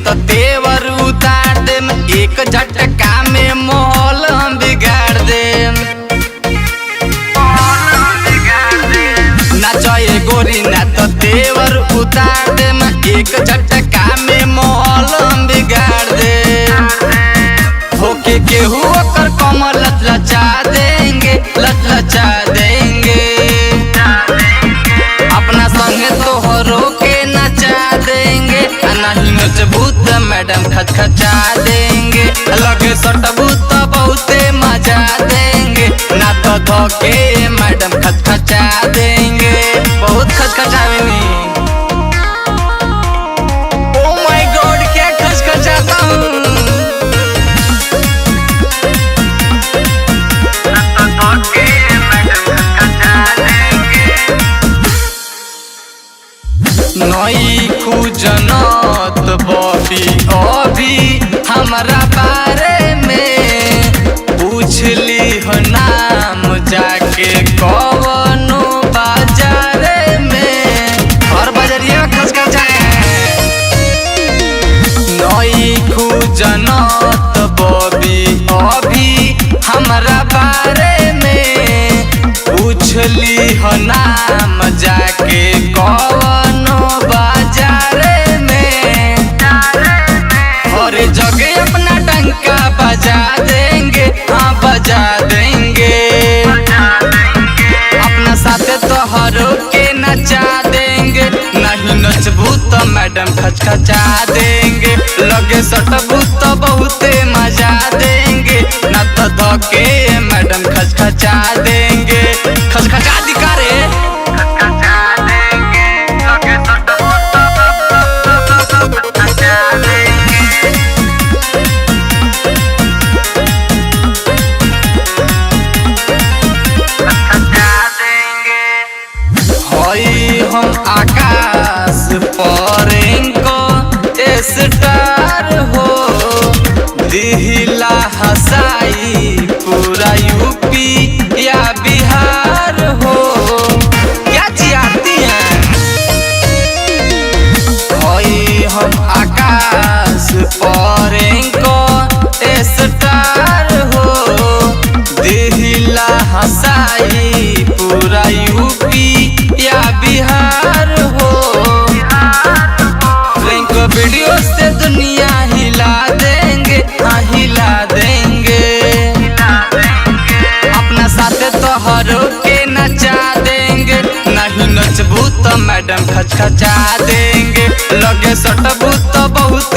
तो तेवर उतार दे, एक झटका में माहौल हम बिगाड़ दे। नाचे गोरी ना तो तेवर उतार दे, एक झटका में माहौल हम बिगाड़ दे। होके केहू ओकर कमर लचलचा देंगे, लचलचा देंगे। अपना संगे तोहरो के नचा देंगे, नहीं नचबू तो मैडम खचखचा देंगे। लगे सटबू तो बहुते मजा देंगे, ना तो धोके मैडम खचखचा देंगे। बहुत खचखचावेनी। ओ माय गॉड क्या खचखचाता हूँ। नई खुजनत बॉबी अभी हमारा बारे में पूछली हो नाम जाके कवनो बाजारे में। हर बाजारिया में खचखचा नई खुजनत बॉबी अभी हमारा बारे में पूछली हो नाम जाके कवनो बाजारे में। हर जगह अपना डंका बजा देंगे, हाँ बजा देंगे। अपना साथे तोहरो के नचा देंगे, नहीं नचबू तो मैडम खचखचा देंगे। लगे सटबू तो बहुते मजा देंगे, ना तो धोके मैडम खचखचा देंगे। खचखचा दिकारे हम आकाश परेंको स्टार हो, दिहिला हसाई पूरा यूपी या बिहार हो। क्या चाहती हैं हम आकाश परेंको स्टार हो, दिहिला हसाई पूरा यूपी या बिहार हो। वीडियो से दुनिया हिला देंगे, हाँ हिला देंगे। अपना साथे तोहरो के नचा देंगे, नहीं नचबू तो मैडम खचखचा देंगे। लगे सटबू तो बहुत